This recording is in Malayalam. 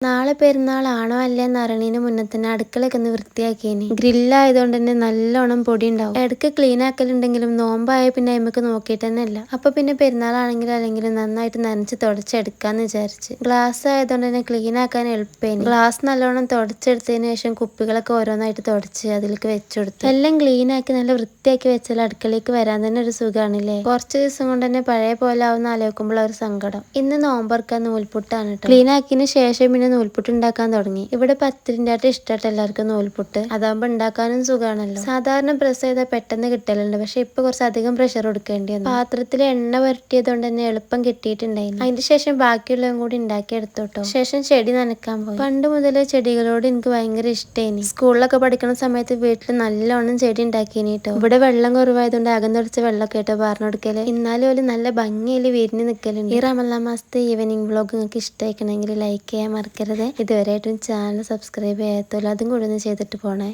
നാളെ പെരുന്നാളാണോ അല്ലേന്ന് അറിയണതിന് മുന്നേ തന്നെ അടുക്കളയൊക്കെ ഒന്ന് വൃത്തിയാക്കിയേനി. ഗ്രില്ലായതുകൊണ്ട് തന്നെ നല്ലോണം പൊടി ഉണ്ടാവും. ഇടയ്ക്ക് ക്ലീൻ ആക്കലുണ്ടെങ്കിലും നോമ്പായ പിന്നെ അമ്മക്ക് നോക്കിയിട്ട് തന്നെ ഇല്ല. അപ്പൊ പിന്നെ പെരുന്നാളാണെങ്കിലും അല്ലെങ്കിലും നന്നായിട്ട് നനച്ച് തുടച്ചെടുക്കാന്ന് വിചാരിച്ച്. ഗ്ലാസ് ആയതുകൊണ്ട് തന്നെ ക്ലീൻ ആക്കാൻ എളുപ്പേനി. ഗ്ലാസ് നല്ലോണം തുടച്ചെടുത്തതിന് ശേഷം കുപ്പികളൊക്കെ ഓരോന്നായിട്ട് തുടച്ച് അതിലേക്ക് വെച്ചുകൊടുത്തു. എല്ലാം ക്ലീൻ ആക്കി നല്ല വൃത്തിയാക്കി വെച്ചാൽ അടുക്കളയ്ക്ക് വരാൻ തന്നെ ഒരു സുഖാണല്ലേ. കുറച്ച് ദിവസം കൊണ്ട് തന്നെ പഴയ പോലെ ആവുന്ന ആലോചിക്കുമ്പോൾ ഒരു സങ്കടം. ഇന്ന് നോമ്പറക്കാൻ നൂൽപുട്ടാണ് കേട്ടോ. ക്ലീൻ ആക്കിയതിന് ശേഷം പിന്നെ നൂൽപുട്ട് ഉണ്ടാക്കാൻ തുടങ്ങി. ഇവിടെ പത്തിരിൻ്റെ ആയിട്ട് ഇഷ്ടമായിട്ട് എല്ലാവർക്കും നൂൽപുട്ട്. അതാകുമ്പോൾ ഉണ്ടാക്കാനും സുഖമാണല്ലോ. സാധാരണ പ്രസ് ചെയ്താൽ പെട്ടെന്ന് കിട്ടലുണ്ട്. പക്ഷെ ഇപ്പൊ കുറച്ച് അധികം പ്രഷർ കൊടുക്കേണ്ടി വന്നു. പാത്രത്തിൽ എണ്ണ പുരട്ടിയതുകൊണ്ട് തന്നെ എളുപ്പം കിട്ടിയിട്ടുണ്ടായിരുന്നു. അതിന് ശേഷം ബാക്കിയുള്ളതും കൂടി ഉണ്ടാക്കി എടുത്തു കേട്ടോ. ശേഷം ചെടി നനക്കാൻ പോയി. പണ്ട് മുതലേ ചെടികളോട് എനിക്ക് ഭയങ്കര ഇഷ്ടേനി. സ്കൂളിലൊക്കെ പഠിക്കുന്ന സമയത്ത് വീട്ടിൽ നല്ലോണം ചെടി ഉണ്ടാക്കിയേനി കേട്ടോ. ഇവിടെ വെള്ളം കുറവായതുകൊണ്ട് അകം തുടച്ച വെള്ളമൊക്കെ കേട്ടോ പറഞ്ഞു കൊടുക്കല്. എന്നാലും ഒരു നല്ല ഭംഗിയിൽ വിരിഞ്ഞ് നിൽക്കലുണ്ട്. ഈ റമദാൻ മാസത്തെ ഈവനിങ് വ്ളോഗ് നിങ്ങൾക്ക് ഇഷ്ടമായിക്കണമെങ്കിൽ ലൈക്ക് ചെയ്യാൻ മറക്കരുത്. ഇതുവരെയായിട്ടും ചാനൽ സബ്സ്ക്രൈബ് ചെയ്യാത്തല്ലോ അതും കൂടി ഒന്ന് ചെയ്തിട്ട് പോണേ.